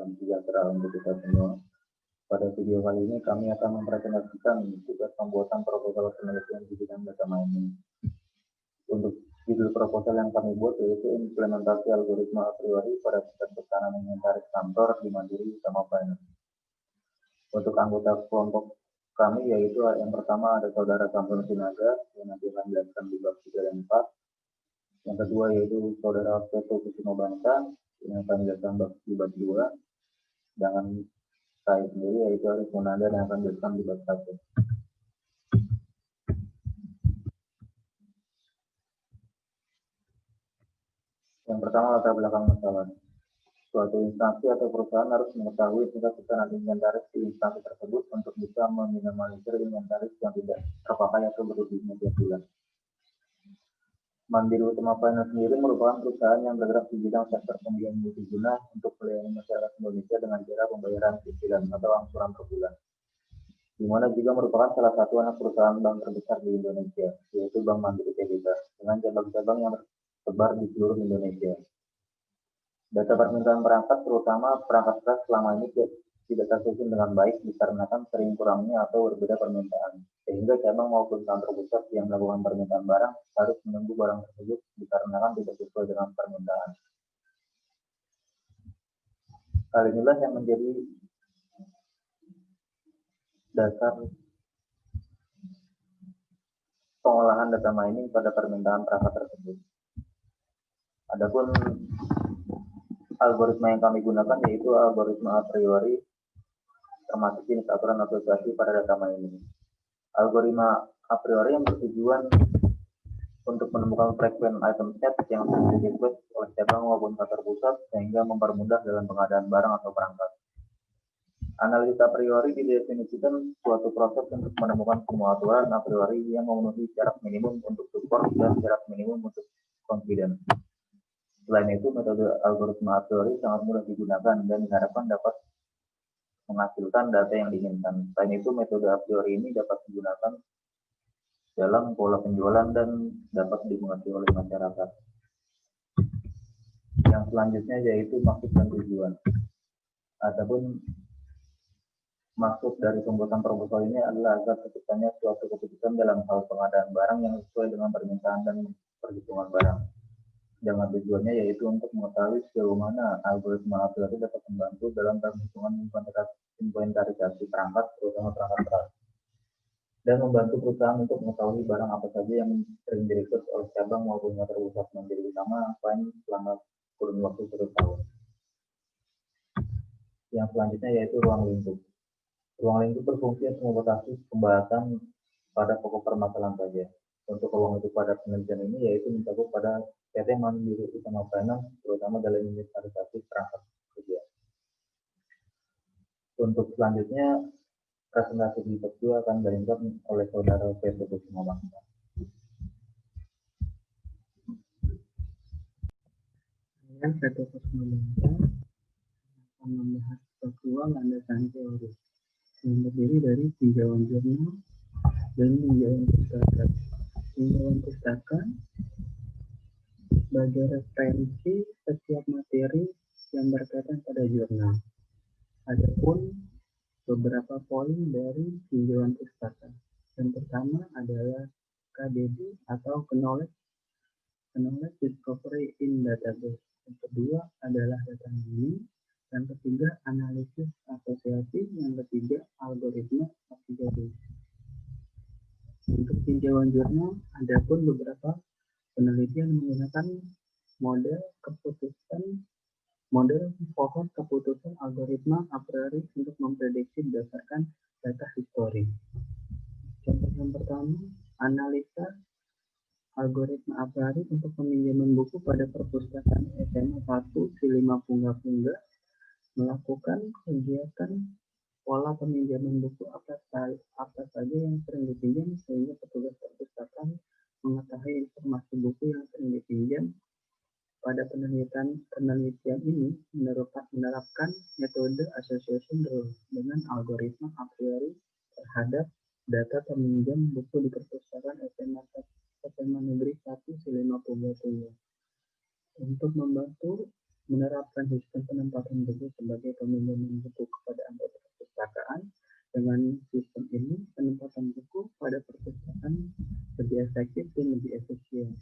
salam sejahtera untuk kita semua. Pada video kali ini kami akan mempresentasikan tugas pembuatan proposal penelitian di bidang data mining. Untuk judul proposal yang kami buat yaitu implementasi algoritma a priori pada tingkat pesanan inventaris kantor di Mandiri Utama Finance. Untuk anggota kelompok kami yaitu yang pertama ada saudara Samsul Sinaga yang nanti akan dijelaskan di bab 3 dan 4. Yang kedua yaitu saudara Peto Kusuma Bangsa yang akan dijelaskan di bab 2. Dengan saya sendiri yaitu Arif Munanda yang akan dijelaskan di bab 1. Yang pertama latar belakang masalah. Suatu instansi atau perusahaan harus mengetahui tingkat pesanan inventaris di instansi tersebut untuk bisa meminimalisir inventaris yang tidak terpakai atau berlebihan tiap bulan. Mandiri Utama Finance sendiri merupakan perusahaan yang bergerak di bidang sektor pembiayaan multiguna untuk melayani masyarakat Indonesia dengan cara pembayaran cicilan atau angsuran per bulan. Di mana juga merupakan salah satu anak perusahaan bank terbesar di Indonesia, yaitu Bank Mandiri Tbk, dengan cabang-cabang yang tersebar di seluruh Indonesia. Data permintaan perangkat, terutama perangkat keras selama ini tidak tersusun dengan baik dikarenakan sering kurangnya atau berbeda permintaan, sehingga cabang maupun kantor pusat yang melakukan permintaan barang harus menunggu barang tersebut dikarenakan tidak sesuai dengan permintaan. Hal inilah yang menjadi dasar pengolahan data mining pada permintaan perangkat tersebut. Adapun algoritma yang kami gunakan yaitu algoritma a priori termasuk jenis aturan asosiasi pada data mining. Algoritma a priori yang bertujuan untuk menemukan frekuensi item set yang di-request oleh cabang maupun kantor pusat sehingga mempermudah dalam pengadaan barang atau perangkat. Analisa a priori didefinisikan suatu proses untuk menemukan semua aturan a priori yang memenuhi syarat minimum untuk support dan syarat minimum untuk confidence. Selain itu, metode algoritma a priori sangat mudah digunakan dan diharapkan dapat menghasilkan data yang diinginkan. Selain itu, metode a priori ini dapat digunakan dalam pola penjualan dan dapat dimengerti oleh masyarakat. Yang selanjutnya yaitu maksud dan tujuan. Adapun maksud dari pembuatan proposal ini adalah agar terciptanya suatu keputusan dalam hal pengadaan barang yang sesuai dengan permintaan dan perhitungan barang. Dengan tujuannya yaitu untuk mengetahui sejauh mana algoritma a priori dapat membantu dalam perhitungan inventarisasi perangkat, terutama perangkat keras, dan membantu perusahaan untuk mengetahui barang apa saja yang sering direkrut oleh cabang maupun kantor pusat Mandiri Utama Finance selama kurun waktu 1 tahun. Yang selanjutnya yaitu ruang lingkup. Ruang lingkup berfungsi untuk membatasi pembahasan pada pokok permasalahan saja. Untuk ruang lingkup pada penelitian ini yaitu mencakup pada PT Mandiri Utama Finance, terutama dalam inventarisasi perangkat kerja. Untuk selanjutnya, presentasi di bab 2 akan dilanjutkan oleh saudara Peto Kusuma Bangsa. Saya Peto Kusuma Bangsa akan membahas bab 2 landasan teori yang terdiri dari tinjauan jurnal dan tinjauan pustaka. Tinjauan pustaka sebagai referensi setiap materi yang berkaitan pada jurnal. Adapun beberapa poin dari tinjauan pustaka. Yang pertama adalah KDD atau Knowledge Discovery in Database. Yang kedua adalah data mining. Yang ketiga analisis asosiasi. Yang ketiga algoritma a priori. Untuk tinjauan jurnal, adapun beberapa penelitian menggunakan model pohon keputusan algoritma a priori untuk memprediksi berdasarkan data histori. Contoh yang pertama, analisa algoritma a priori untuk peminjaman buku pada perpustakaan SMA 1 Silima Pungga melakukan kegiatan pola peminjaman buku apa saja yang sering dipinjam sehingga petugas perpustakaan mengetahui informasi buku yang sering dipinjam. Pada penelitian ini menerapkan metode association rule dengan algoritma a priori terhadap data peminjam buku di perpustakaan SMA Negeri 1 Silima Pungga. Untuk membantu menerapkan sistem penempatan buku sebagai peminjaman buku kepada anggota perpustakaan. Dengan sistem ini, penempatan buku pada perpustakaan lebih efektif dan lebih efisien.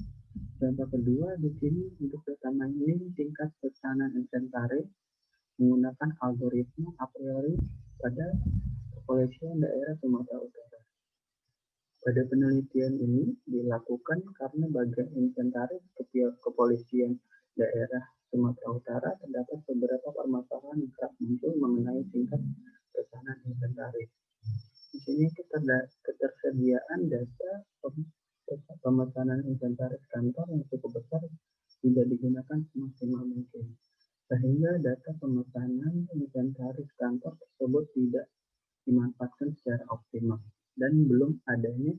Contoh kedua di sini untuk data mining tingkat pesanan inventaris menggunakan algoritma a priori pada kepolisian daerah Sumatera Utara. Pada penelitian ini dilakukan karena bagian inventaris kepolisian daerah Sumatera Utara terdapat beberapa permasalahan yang kerap muncul mengenai tingkat pesanan inventaris. Di sini ketersediaan data pemesanan inventaris kantor yang cukup besar tidak digunakan semaksimal mungkin, sehingga data pemesanan inventaris kantor tersebut tidak dimanfaatkan secara optimal dan belum adanya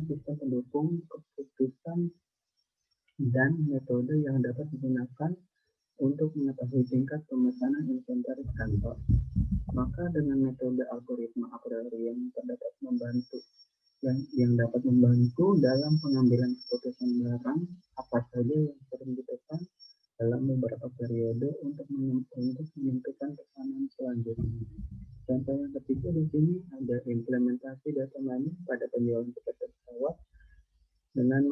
sistem pendukung keputusan dan metode yang dapat digunakan untuk mengetahui tingkat pemesanan inventaris kantor. Maka dengan metode algoritma a priori yang dapat membantu dalam pengambilan keputusan barang apa saja yang sering dipesan dalam beberapa periode untuk menentukan pesanan selanjutnya. Contoh yang ketiga di sini ada implementasi data mining pada penjualan tiket pesawat dengan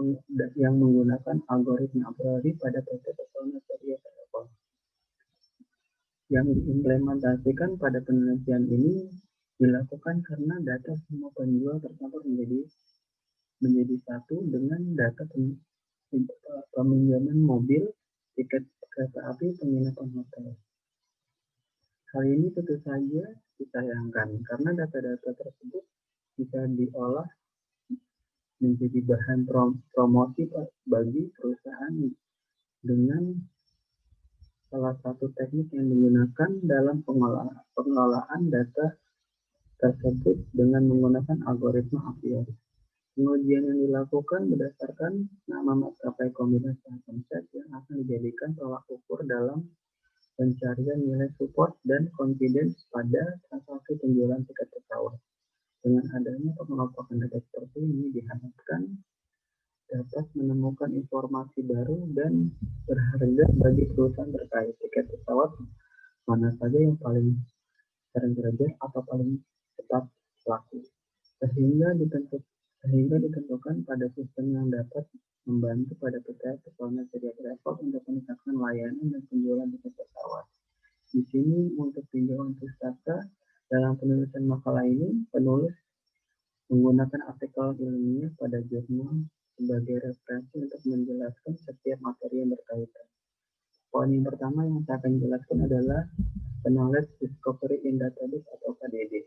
yang menggunakan algoritma a priori pada PT Pesona Seria Travel. Yang diimplementasikan pada penelitian ini dilakukan karena data semua penjual tercampur menjadi satu dengan data peminjaman mobil, tiket kereta api, penginapan hotel. Hal ini tentu saja disayangkan karena data-data tersebut bisa diolah menjadi bahan promosi bagi perusahaan dengan salah satu teknik yang digunakan dalam pengelolaan data tersebut dengan menggunakan algoritma a priori. Pengujian yang dilakukan berdasarkan nama maskapai kombinasi konsep yang akan dijadikan tolak ukur dalam pencarian nilai support dan confidence pada transaksi penjualan tiket pesawat. Dengan adanya pengelompokan data seperti ini diharapkan dapat menemukan informasi baru dan berharga bagi perusahaan terkait tiket pesawat mana saja yang paling sering terjadi atau paling cepat laku, sehingga ditentukan pada sistem yang dapat membantu pada PT Pesona Seria Travel untuk meningkatkan layanan dan penjualan tiket pesawat. Di sini untuk tinjauan pustaka dalam penulisan makalah ini, penulis menggunakan artikel ilmiah pada jurnal sebagai referensi untuk menjelaskan setiap materi yang berkaitan. Poin yang pertama yang saya akan jelaskan adalah Knowledge Discovery in Database atau KDD.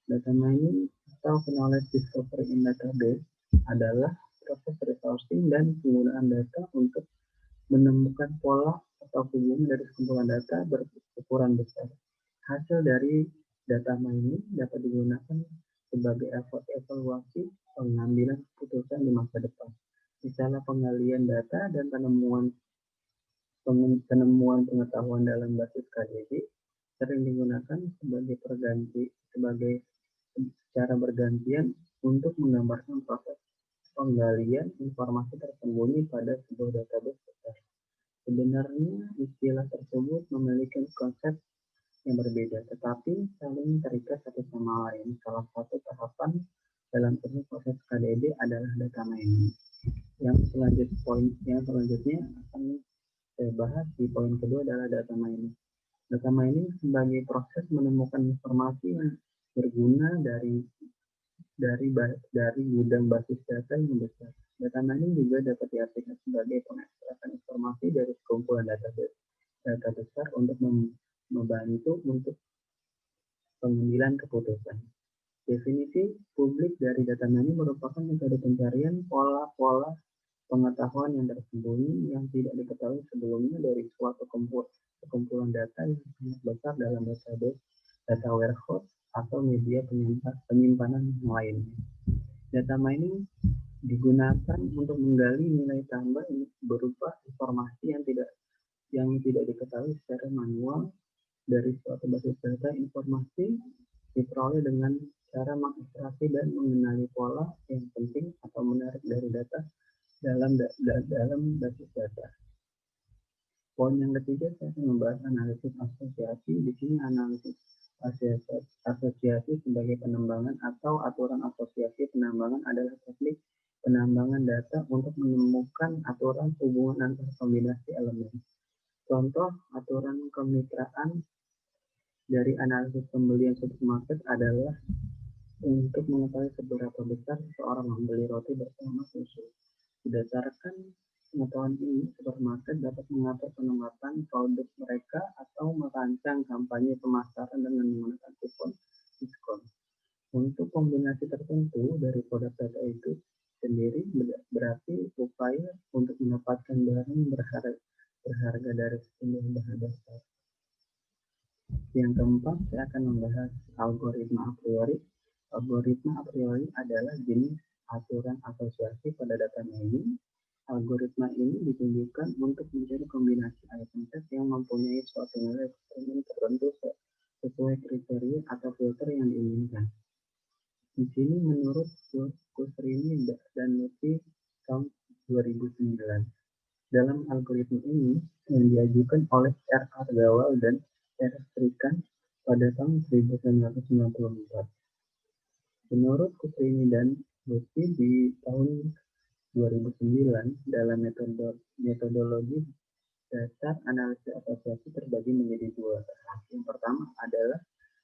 Data mining atau Knowledge Discovery in Database adalah proses resourcing dan penggunaan data untuk menemukan pola atau hubungan dari sekumpulan data berukuran besar. Hasil dari data mining dapat digunakan sebagai evaluasi pengambilan keputusan di masa depan. Misalnya penggalian data dan penemuan pengetahuan dalam basis KDD sering digunakan sebagai cara bergantian untuk menggambarkan proses penggalian informasi tersembunyi pada sebuah database besar. Sebenarnya istilah tersebut memiliki konsep yang berbeda, tetapi saling terikat satu sama lain. Salah satu tahapan dalam proses KDD adalah data mining. Yang selanjutnya akan saya bahas di poin kedua adalah data mining. Data mining sebagai proses menemukan informasi yang berguna dari gudang basis data yang besar. Data mining juga dapat diartikan sebagai pengekstrakan informasi dari sekumpulan data besar untuk membantu untuk pengambilan keputusan. Definisi publik dari data mining merupakan metode pencarian pola-pola pengetahuan yang tersembunyi yang tidak diketahui sebelumnya dari suatu kumpulan data yang sangat besar dalam database, data warehouse, atau media penyimpanan lainnya. Data mining digunakan untuk menggali nilai tambah berupa informasi yang tidak diketahui secara manual dari suatu basis data. Informasi diperoleh dengan cara mengekstraksi dan mengenali pola yang penting atau menarik dari data dalam basis data. Poin yang ketiga saya akan membahas analisis asosiasi. Di sini analisis asosiasi sebagai penambangan atau aturan asosiasi penambangan adalah teknik penambangan data untuk menemukan aturan hubungan antar kombinasi elemen. Contoh aturan kemitraan dari analisis pembelian supermarket adalah untuk mengetahui seberapa besar seseorang membeli roti bersama susu. Berdasarkan pengetahuan ini, supermarket dapat mengatur penempatan produk mereka atau merancang kampanye pemasaran dengan menggunakan kupon diskon. Untuk kombinasi tertentu dari produk data itu sendiri berarti upaya untuk mendapatkan barang berharga dari sejumlah bahan dasar. Yang keempat, saya akan membahas algoritma a priori. Algoritma a priori adalah jenis aturan asosiasi pada data mining. Algoritma ini ditunjukkan untuk mencari kombinasi item set yang mempunyai suatu nilai eksperimen tertentu sesuai kriteria atau filter yang diinginkan. Di sini menurut Kusrini dan Lutfi tahun 2009. Dalam algoritma ini yang diajukan oleh R. Gawal dan R. Strikan pada tahun 1994. Menurut Kusrini dan Lutfi di tahun 2009 dalam metodologi dasar analisis asosiasi terbagi menjadi dua tahap. Yang pertama adalah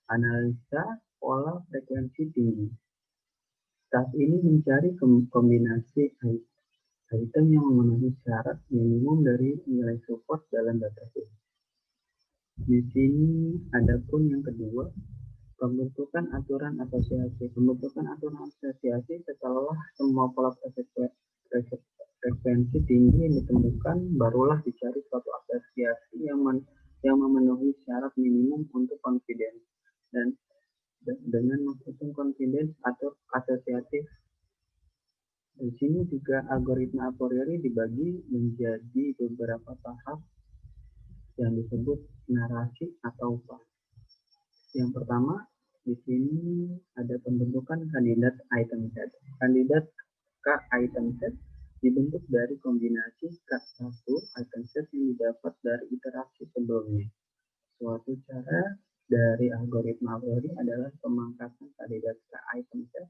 analisa pola frekuensi tinggi. Tahap ini mencari kombinasi item yang memenuhi syarat minimum dari nilai support dalam database. Di sini ada pun yang kedua, pembentukan aturan asosiasi. Pembentukan aturan asosiasi setelah semua pola frekuensi tinggi yang ditemukan, barulah dicari suatu asosiasi yang memenuhi syarat minimum untuk confidence dan dengan menghitung confidence atau asosiatif. Di sini juga algoritma a priori dibagi menjadi beberapa tahap yang disebut narasi atau pas. Yang pertama, di sini ada pembentukan kandidat item set. Kandidat K item set dibentuk dari kombinasi K1 item set yang didapat dari iterasi sebelumnya. Suatu cara dari algoritma a priori adalah pemangkasan kandidat K item set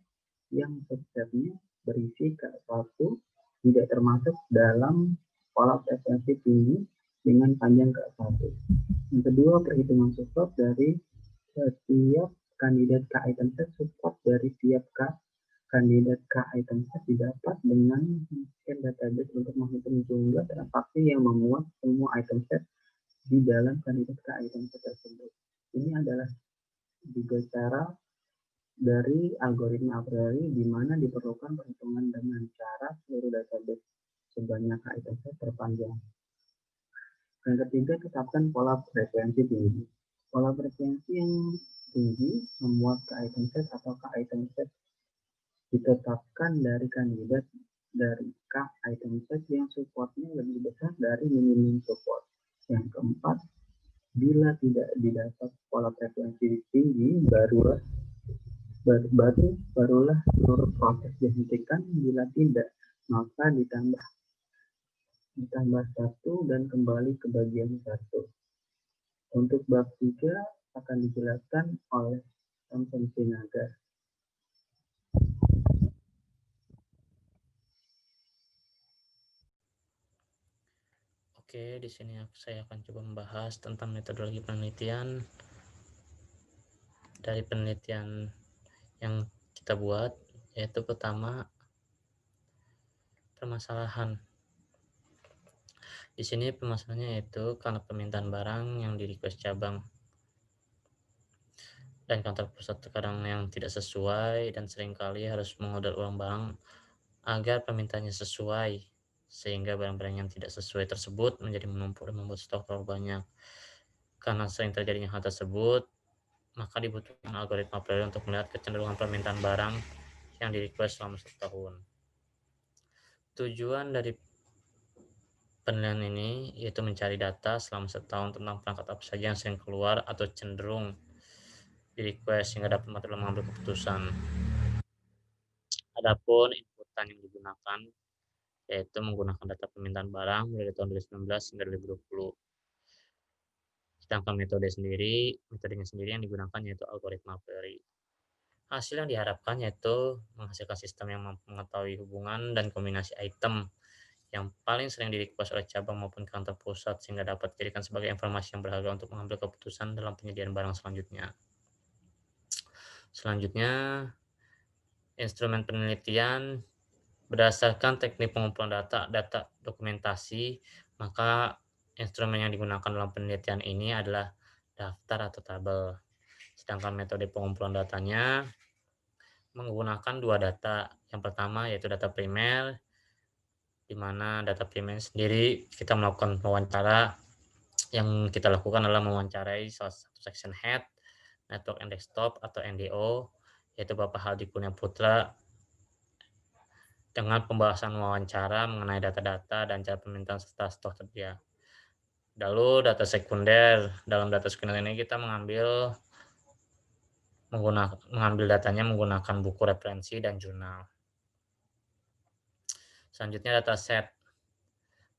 yang subsetnya berisi K1 tidak termasuk dalam pola frekuensi tinggi dengan panjang K1. Yang kedua, perhitungan support dari setiap kandidat K item set. Support dari tiap kandidat K item set didapat dengan scan database untuk menghitung jumlah transaksi yang memuat semua item set di dalam kandidat K item set tersebut. Ini adalah juga cara dari algoritma a priori di mana diperlukan perhitungan dengan cara seluruh database sebanyak K item set terpanjang. Yang ketiga, tetapkan pola frekuensi tinggi. Pola frekuensi yang tinggi memuat K item set atau K item set ditetapkan dari kandidat dari K item set yang supportnya lebih besar dari minimum support. Yang keempat, bila tidak didapat pola frekuensi tinggi, barulah seluruh proses dihentikan. Bila tidak, maka ditambah satu dan kembali ke bagian satu. Untuk bab 3 akan dijelaskan oleh Samson Sinaga. Oke, di sini saya akan coba membahas tentang metodologi penelitian dari penelitian yang kita buat, yaitu pertama permasalahan. Di sini permasalahannya yaitu karena permintaan barang yang di request cabang dan kantor pusat terkadang yang tidak sesuai dan seringkali harus mengorder ulang barang agar permintaannya sesuai, sehingga barang-barang yang tidak sesuai tersebut menjadi menumpuk dan membuat stok terlalu banyak. Karena sering terjadinya hal tersebut, maka dibutuhkan algoritma a priori untuk melihat kecenderungan permintaan barang yang di request selama 1 tahun. Tujuan dari penelitian ini yaitu mencari data selama 1 tahun tentang perangkat apa saja yang sering keluar atau cenderung di request sehingga dapat membantu dalam mengambil keputusan. Adapun inputan yang digunakan yaitu menggunakan data permintaan barang dari tahun 2019 hingga 2020. Sedangkan metodenya sendiri yang digunakan yaitu algoritma a priori. Hasil yang diharapkan yaitu menghasilkan sistem yang mampu mengetahui hubungan dan kombinasi item yang paling sering di-request oleh cabang maupun kantor pusat sehingga dapat dijadikan sebagai informasi yang berharga untuk mengambil keputusan dalam penyediaan barang selanjutnya. Selanjutnya, instrumen penelitian berdasarkan teknik pengumpulan data dokumentasi, maka instrumen yang digunakan dalam penelitian ini adalah daftar atau tabel. Sedangkan metode pengumpulan datanya menggunakan dua data. Yang pertama yaitu data primer, di mana data primer sendiri kita melakukan wawancara. Yang kita lakukan adalah mewawancarai salah satu section head, network and desktop atau NDO, yaitu Bapak Haldi Kurnia Putra, dengan pembahasan wawancara mengenai data-data dan cara permintaan serta stok tersedia. Lalu data sekunder, dalam data sekunder ini kita mengambil datanya menggunakan buku referensi dan jurnal. Selanjutnya data set.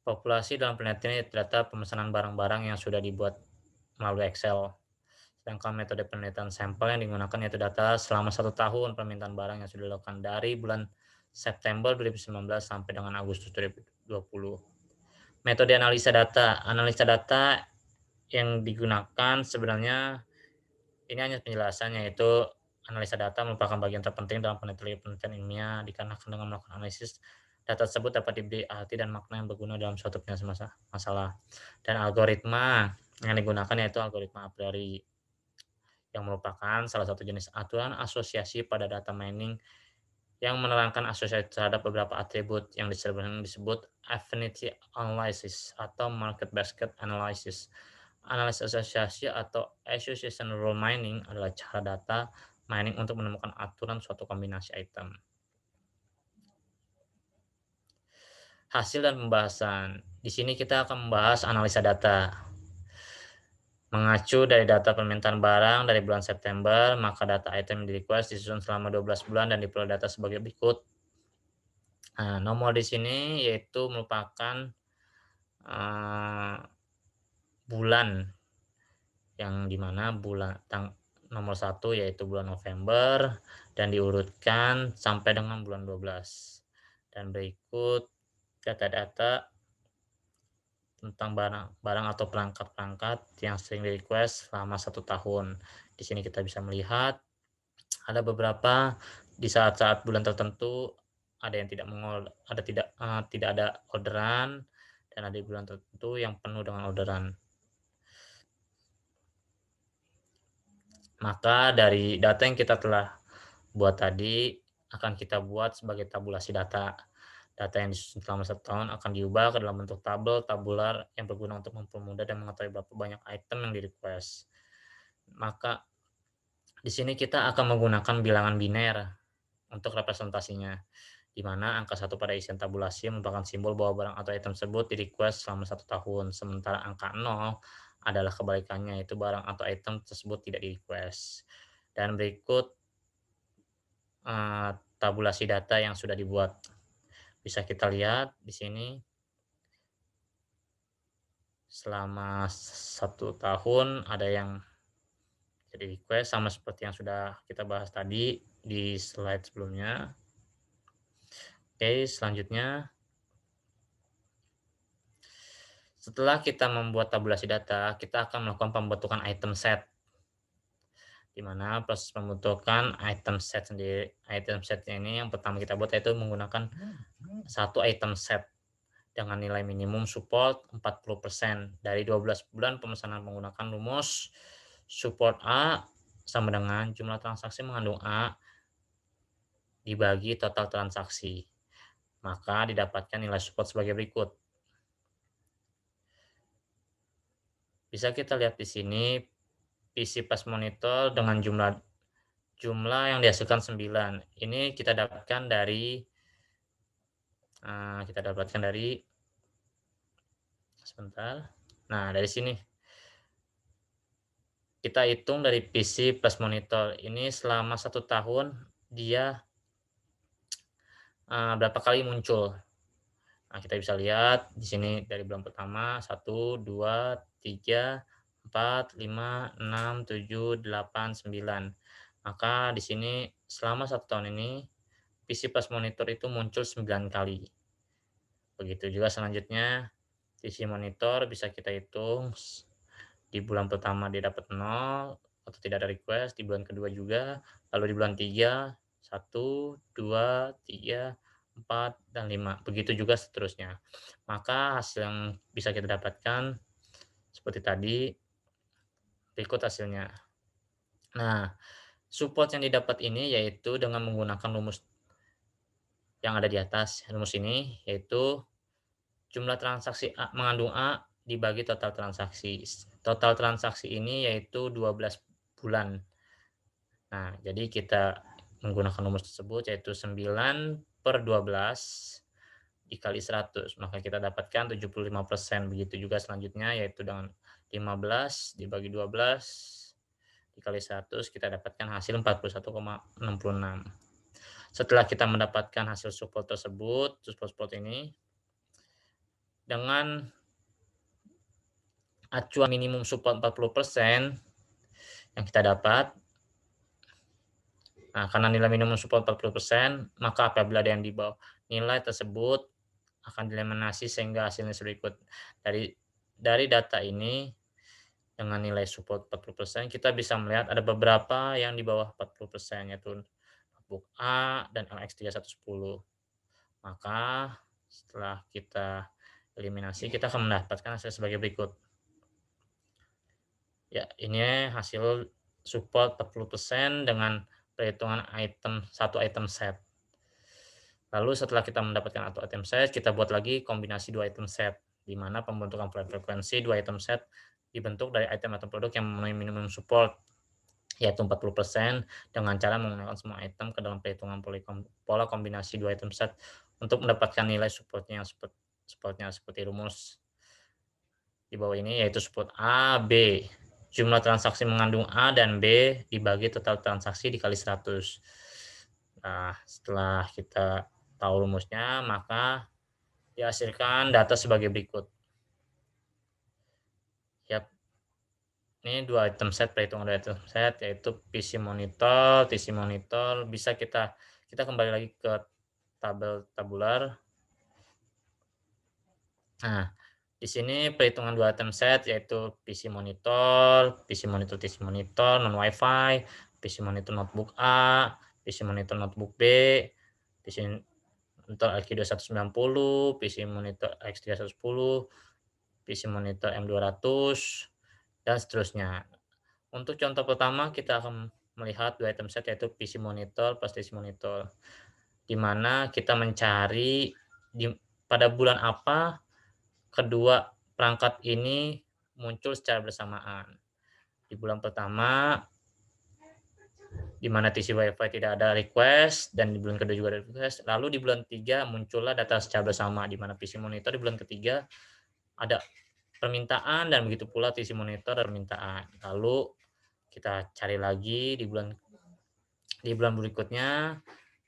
Populasi dalam penelitian ini data pemesanan barang-barang yang sudah dibuat melalui Excel. Sedangkan metode penelitian sampel yang digunakan yaitu data selama 1 tahun permintaan barang yang sudah dilakukan dari bulan September 2019 sampai dengan Agustus 2020. Metode analisa data. Analisa data yang digunakan sebenarnya ini hanya penjelasan, yaitu analisa data merupakan bagian terpenting dalam penelitian ilmiah dikarenakan dengan melakukan analisis data tersebut dapat diberi arti dan makna yang berguna dalam suatu penyelesaian masalah. Dan algoritma yang digunakan yaitu algoritma a priori, yang merupakan salah satu jenis aturan asosiasi pada data mining yang menerangkan asosiasi terhadap beberapa atribut yang disebut affinity analysis atau market basket analysis. Analisis asosiasi atau association rule mining adalah cara data mining untuk menemukan aturan suatu kombinasi item. Hasil dan pembahasan. Di sini kita akan membahas analisa data. Mengacu dari data permintaan barang dari bulan September, maka data item di request disusun selama 12 bulan dan diperoleh data sebagai berikut. Nah, nomor di sini yaitu merupakan bulan, yang dimana nomor 1 yaitu bulan November dan diurutkan sampai dengan bulan 12. Dan berikut data-data tentang barang atau perangkat-perangkat yang sering di-request selama 1 tahun. Di sini kita bisa melihat ada beberapa di saat-saat bulan tertentu ada yang tidak ada orderan, dan ada di bulan tertentu yang penuh dengan orderan. Maka dari data yang kita telah buat tadi akan kita buat sebagai tabulasi data. Data yang disusun selama 1 tahun akan diubah ke dalam bentuk tabel tabular yang berguna untuk mempermudah dan mengetahui berapa banyak item yang di-request. Maka di sini kita akan menggunakan bilangan biner untuk representasinya, di mana angka 1 pada isian tabulasi merupakan simbol bahwa barang atau item tersebut di-request selama 1 tahun, sementara angka 0 adalah kebalikannya, yaitu barang atau item tersebut tidak di-request. Dan berikut tabulasi data yang sudah dibuat. Bisa kita lihat di sini selama 1 tahun ada yang jadi request sama seperti yang sudah kita bahas tadi di slide sebelumnya. Oke, selanjutnya setelah kita membuat tabulasi data, kita akan melakukan pembentukan item set, di mana proses pembentukan item set sendiri. Item set ini yang pertama kita buat yaitu menggunakan 1 item set dengan nilai minimum support 40% dari 12 bulan pemesanan menggunakan rumus support A sama dengan jumlah transaksi mengandung A dibagi total transaksi. Maka didapatkan nilai support sebagai berikut. Bisa kita lihat di sini PC plus monitor dengan jumlah yang dihasilkan 9. Ini kita dapatkan dari sebentar. Nah, dari sini kita hitung dari PC plus monitor. Ini selama 1 tahun dia berapa kali muncul. Nah, kita bisa lihat di sini dari bulan pertama 1, 2, 3, 4, 5, 6, 7, 8, 9. Maka di sini selama 1 tahun ini PC plus monitor itu muncul 9 kali. Begitu juga selanjutnya PC monitor bisa kita hitung di bulan pertama dia dapat 0 atau tidak ada request, di bulan kedua juga, lalu di bulan 3 1, 2, 3, 4, dan 5. Begitu juga seterusnya. Maka hasil yang bisa kita dapatkan seperti tadi, berikut hasilnya. Nah, support yang didapat ini yaitu dengan menggunakan rumus yang ada di atas. Rumus ini yaitu jumlah transaksi A mengandung A dibagi total transaksi. Total transaksi ini yaitu 12 bulan. Nah, jadi kita menggunakan rumus tersebut yaitu 9/12 dikali 100, maka kita dapatkan 75%. Begitu juga selanjutnya yaitu dengan 15 dibagi 12 dikali 100 kita dapatkan hasil 41,66. Setelah kita mendapatkan hasil support tersebut, support ini dengan acuan minimum support 40% yang kita dapat. Nah, karena nilai minimum support 40%, maka apabila ada yang di bawah nilai tersebut akan dieliminasi sehingga hasilnya berikut. Dari data ini dengan nilai support 40% kita bisa melihat ada beberapa yang di bawah 40% yaitu notebook A dan LX3110. Maka setelah kita eliminasi kita akan mendapatkan hasil sebagai berikut. Ya, ini hasil support 40% dengan perhitungan satu item set. Lalu setelah kita mendapatkan satu item set, kita buat lagi kombinasi 2 item set, di mana pembentukan frekuensi 2 item set dibentuk dari item atau produk yang memenuhi minimum support, yaitu 40% dengan cara menggunakan semua item ke dalam perhitungan pola kombinasi 2 item set untuk mendapatkan nilai supportnya seperti rumus di bawah ini, yaitu support A, B. Jumlah transaksi mengandung A dan B dibagi total transaksi dikali 100. Nah, setelah kita tahu rumusnya, maka dihasilkan data sebagai berikut. Yap, ini 2 item set, perhitungan 2 item set, yaitu PC monitor, TC monitor. Bisa kita kembali lagi ke tabel tabular. Nah, di sini perhitungan 2 item set yaitu PC monitor, TC monitor non WiFi, PC monitor notebook A, PC monitor notebook B, PC monitor LQ2190, PC monitor X3110, PC monitor M200, dan seterusnya. Untuk contoh pertama kita akan melihat 2 item set yaitu PC monitor plus TC monitor, di mana kita mencari pada bulan apa kedua perangkat ini muncul secara bersamaan. Di bulan pertama, di mana TC WiFi tidak ada request, dan di bulan kedua juga ada request. Lalu di bulan 3 muncullah data secara bersama, di mana PC monitor di bulan ketiga ada permintaan, dan begitu pula TC monitor ada permintaan. Lalu kita cari lagi di bulan berikutnya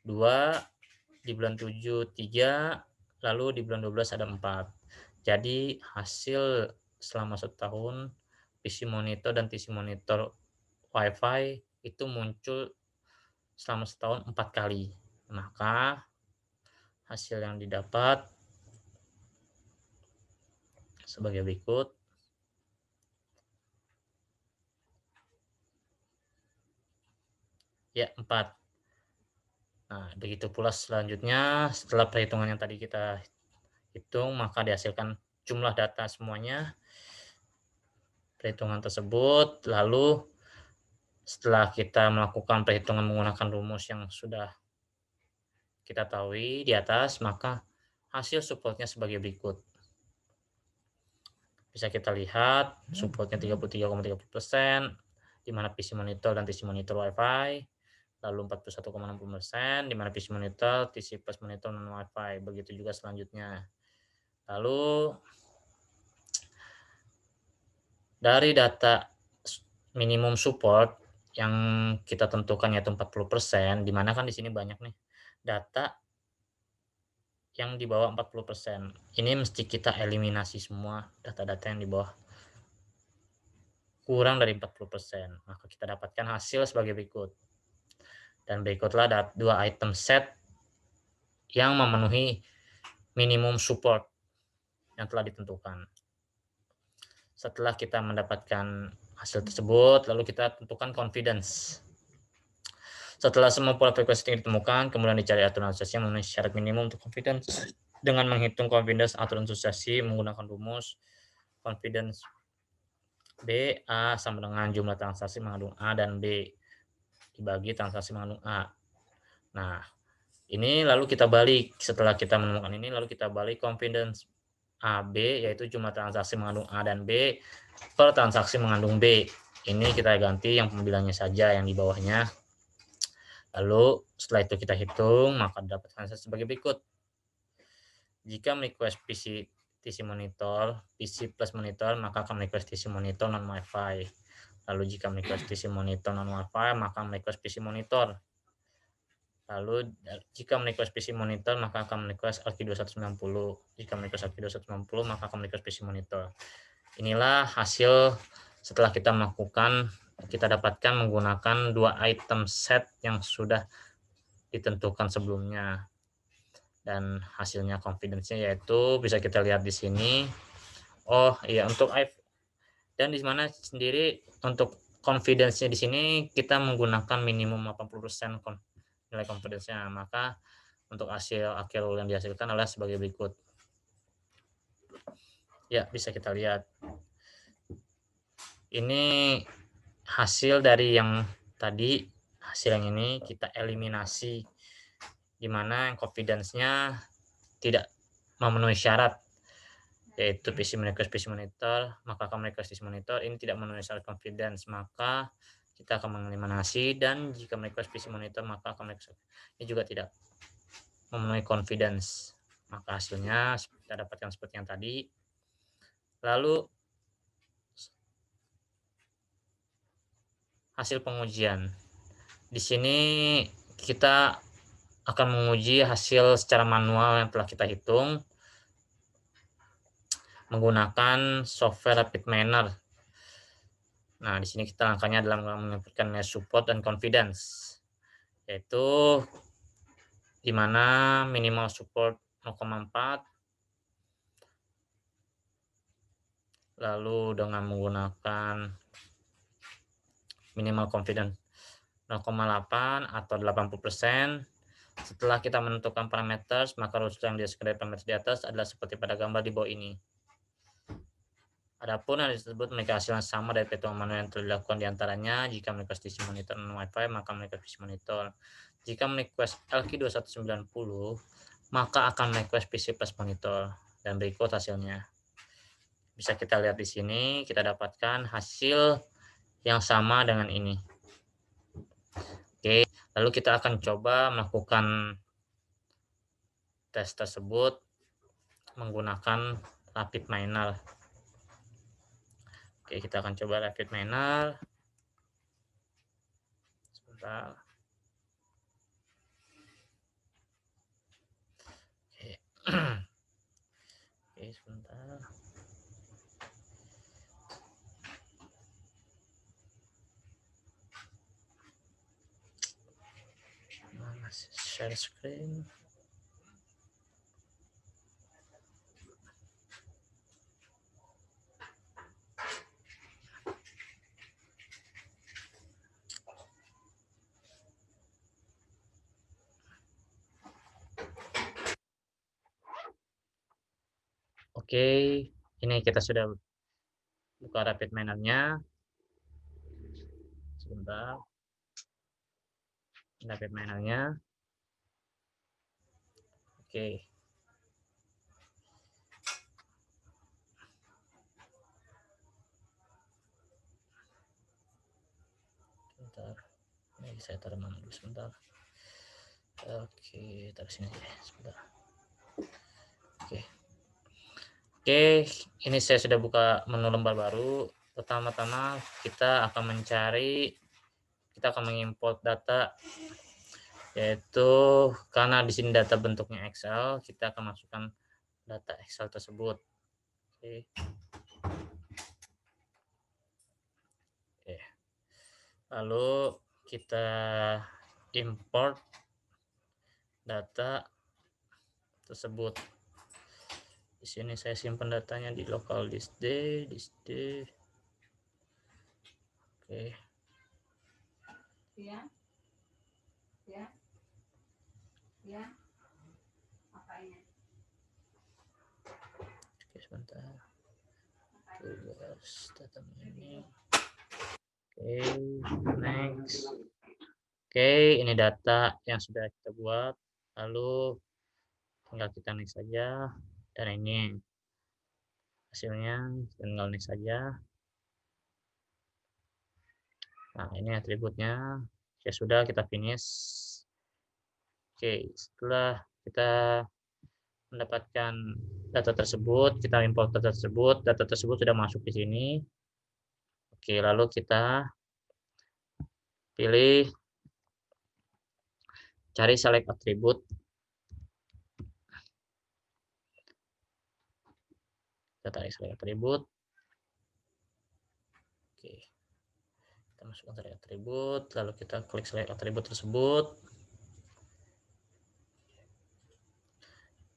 2, di bulan 7 3, lalu di bulan 12 ada 4. Jadi hasil selama setahun PC monitor dan TC monitor WiFi itu muncul selama setahun 4 kali. Maka hasil yang didapat sebagai berikut. Ya, 4. Nah, begitu pula selanjutnya setelah perhitungan yang tadi kita hitung, maka dihasilkan jumlah data semuanya perhitungan tersebut. Lalu setelah kita melakukan perhitungan menggunakan rumus yang sudah kita tahu di atas, maka hasil supportnya sebagai berikut. Bisa kita lihat supportnya 33,30%, di mana PC monitor dan TC monitor WiFi, lalu 41,60%, di mana PC monitor, TC plus monitor non WiFi. Begitu juga selanjutnya. Lalu dari data minimum support yang kita tentukan yaitu 40%, di mana kan di sini banyak nih data yang di bawah 40%. Ini mesti kita eliminasi semua data-data yang di bawah kurang dari 40%. Maka kita dapatkan hasil sebagai berikut. Dan berikutlah dua item set yang memenuhi minimum support yang telah ditentukan. Setelah kita mendapatkan hasil tersebut, lalu kita tentukan confidence. Setelah semua pola frekuensi ditemukan, kemudian dicari aturan asosiasi yang memenuhi syarat minimum untuk confidence dengan menghitung confidence aturan asosiasi menggunakan rumus confidence B, A sama dengan jumlah transaksi mengandung A dan B dibagi transaksi mengandung A. Nah, ini lalu kita balik. Setelah kita menemukan ini, lalu kita balik confidence AB, yaitu jumlah transaksi mengandung A dan B per transaksi mengandung B. Ini kita ganti yang pembilannya saja yang di bawahnya. Lalu setelah itu kita hitung, maka dapatkan sebagai berikut. Jika request PC monitor, PC plus monitor, maka akan request PC monitor non Wi-Fi. Lalu jika request PC monitor non Wi-Fi, maka request PC monitor. Lalu jika request PC monitor, maka akan request RQ2190. Jika request RQ2190, maka akan request PC monitor. Inilah hasil setelah kita melakukan, kita dapatkan menggunakan dua item set yang sudah ditentukan sebelumnya. Dan hasilnya confidence-nya yaitu bisa kita lihat di sini. Oh iya, untuk dan di mana sendiri untuk confidence-nya di sini kita menggunakan minimum 80% nilai confidence-nya. Maka untuk hasil akhir yang dihasilkan adalah sebagai berikut. Ya, bisa kita lihat. Ini hasil dari yang tadi, hasil yang ini kita eliminasi, di mana confidence-nya tidak memenuhi syarat, yaitu PC monitor, maka akan request PC monitor ini tidak memenuhi syarat confidence, maka kita akan mengeliminasi, dan jika request PC monitor maka akan request ini juga tidak memenuhi confidence, maka hasilnya kita dapatkan seperti yang tadi. Lalu hasil pengujian. Di sini kita akan menguji hasil secara manual yang telah kita hitung menggunakan software RapidMiner. Nah, di sini kita langkahnya adalah menempatkan support dan confidence, yaitu di mana minimal support 0,4, lalu dengan menggunakan minimal confidence 0,8 atau 80%. Setelah kita menentukan parameter, maka rules yang dihasilkan dari parameter di atas adalah seperti pada gambar di bawah ini. Adapun yang disebut mereka hasil yang sama dari perhitungan manual yang telah dilakukan diantaranya, jika request PC monitor non Wi-Fi, maka request PC monitor. Jika request LQ2190, maka akan request PC plus monitor. Dan berikut hasilnya. Bisa kita lihat di sini, kita dapatkan hasil yang sama dengan ini. Oke, lalu kita akan coba melakukan tes tersebut menggunakan RapidMiner. Oke, kita akan coba RapidMiner. Sebentar. Oke. Oke, sebentar. Share screen. Oke, ini kita sudah buka RapidMiner-nya. Sebentar. RapidMiner-nya. Oke. Sebentar. Ini saya taruh mana dulu sebentar. Oke, taruh sini aja sebentar. Oke. Oke, ini saya sudah buka menu lembar baru. Pertama-tama kita akan mengimport data, yaitu karena di sini data bentuknya Excel, kita akan masukkan data Excel tersebut. Oke. Lalu kita import data tersebut. Di sini saya simpan datanya di local disk D. Oke. Ya. Apa ini? Oke, sebentar. Tugas data ini. Oke, next. Oke, ini data yang sudah kita buat. Lalu tinggal kita next saja. Dan ini hasilnya, tinggal next saja. Nah, ini atributnya. Ya sudah, kita finish. Oke, setelah kita mendapatkan data tersebut, kita import data tersebut sudah masuk di sini. Oke, lalu kita pilih cari select atribut. Kita tarik select atribut. Oke. Kita masukkan select atribut, lalu kita klik select atribut tersebut.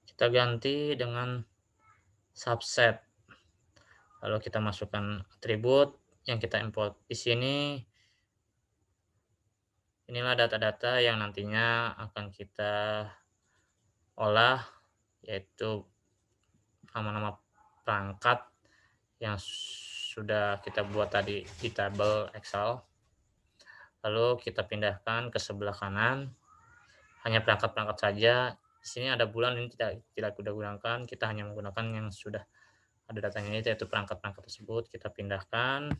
Kita ganti dengan subset. Lalu kita masukkan atribut yang kita import di sini. Inilah data-data yang nantinya akan kita olah, yaitu nama-nama perangkat yang sudah kita buat tadi di tabel Excel. Lalu kita pindahkan ke sebelah kanan, hanya perangkat-perangkat saja. Di sini ada bulan, ini tidak kita gunakan, kita hanya menggunakan yang sudah ada datanya, yaitu perangkat-perangkat tersebut. Kita pindahkan.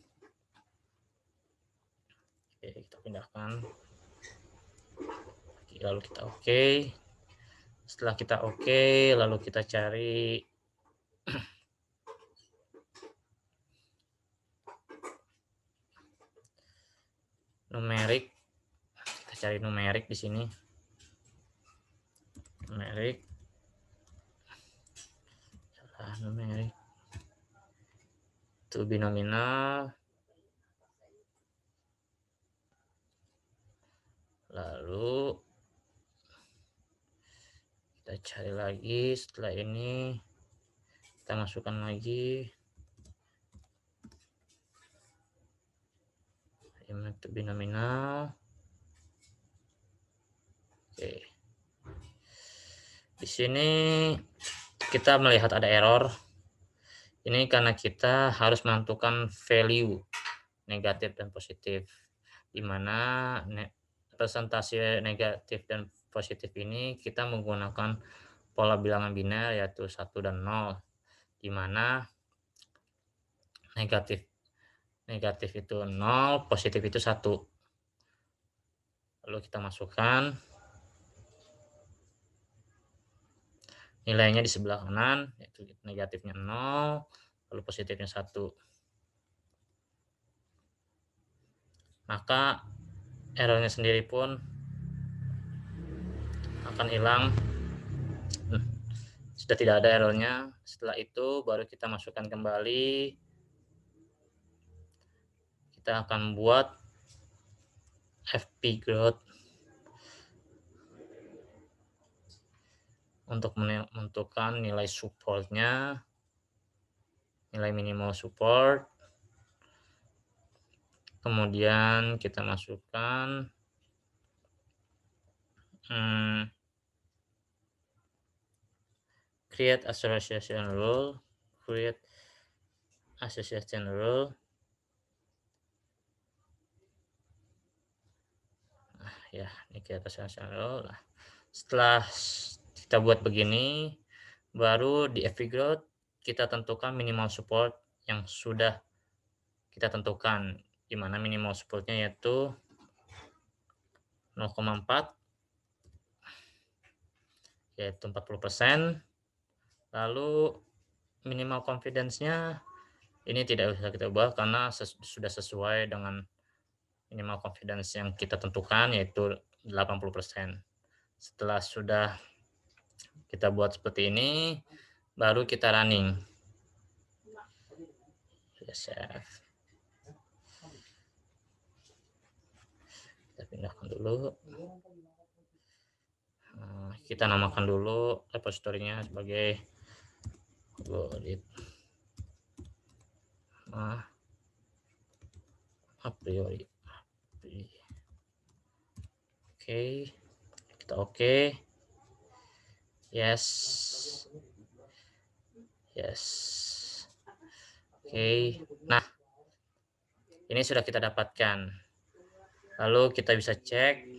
Oke, kita pindahkan. Lalu kita oke. Setelah kita oke, lalu kita cari numerik. Kita cari numerik di sini. Numerik. Salah, numerik. To be nominal. Lalu kita cari lagi. Setelah ini kita masukkan lagi to be nominal. Oke. Di sini kita melihat ada error. Ini karena kita harus menentukan value negatif dan positif, di mana presentasi negatif dan positif ini kita menggunakan pola bilangan biner, yaitu 1 dan 0, di mana negatif itu 0, positif itu 1. Lalu kita masukkan nilainya di sebelah kanan, yaitu negatifnya 0, lalu positifnya 1. Maka errornya sendiri pun akan hilang. Sudah tidak ada errornya. Setelah itu baru kita masukkan kembali. Kita akan buat FP growth untuk menentukan nilai supportnya, nilai minimal support. Kemudian kita masukkan create association rule. Ya, ini create association rule. Nah, setelah kita buat begini, baru di FP growth kita tentukan minimal support yang sudah kita tentukan, di mana minimal supportnya yaitu 0,4, yaitu 40%. Lalu minimal confidence-nya ini tidak bisa kita ubah karena sudah sesuai dengan minimal confidence yang kita tentukan, yaitu 80%. Setelah sudah kita buat seperti ini, baru kita running. Sudah save. pindahkan dulu. Kita namakan dulu repositorinya sebagai algoritma a priori. Oke, kita oke. Yes. Oke. Nah, ini sudah kita dapatkan. Lalu kita bisa cek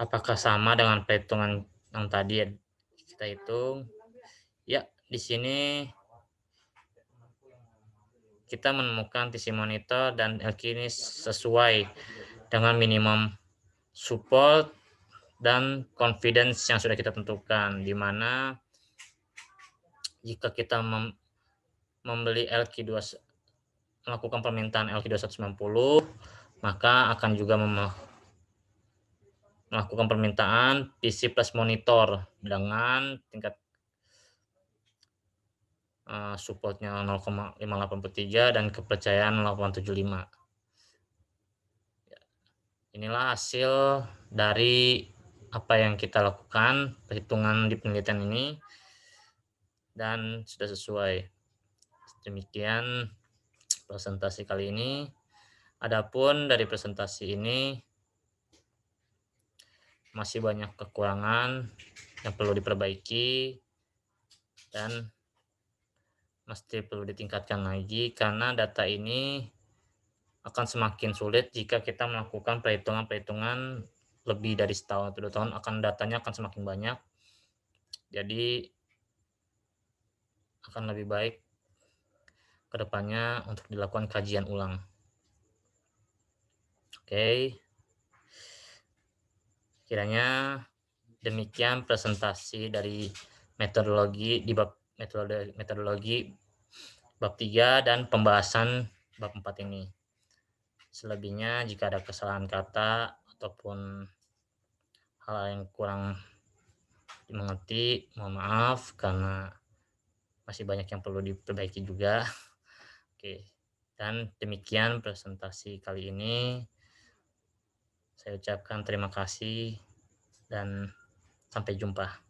apakah sama dengan perhitungan yang tadi kita hitung. Ya, di sini kita menemukan TC monitor dan LQ ini sesuai dengan minimum support dan confidence yang sudah kita tentukan, di mana jika kita membeli melakukan permintaan LQ2190, maka akan juga melakukan permintaan PC plus monitor dengan tingkat supportnya 0,583 dan kepercayaan 0,75. Inilah hasil dari apa yang kita lakukan, perhitungan di penelitian ini, dan sudah sesuai. Demikian presentasi kali ini. Adapun dari presentasi ini masih banyak kekurangan yang perlu diperbaiki dan mesti perlu ditingkatkan lagi, karena data ini akan semakin sulit jika kita melakukan perhitungan-perhitungan lebih dari setahun atau 2 tahun, datanya akan semakin banyak. Jadi akan lebih baik ke depannya untuk dilakukan kajian ulang. Oke. Kiranya demikian presentasi dari metodologi di bab metodologi bab 3 dan pembahasan bab 4 ini. Selebihnya jika ada kesalahan kata ataupun hal yang kurang dimengerti, mohon maaf karena masih banyak yang perlu diperbaiki juga. Oke. Dan demikian presentasi kali ini. Saya ucapkan terima kasih dan sampai jumpa.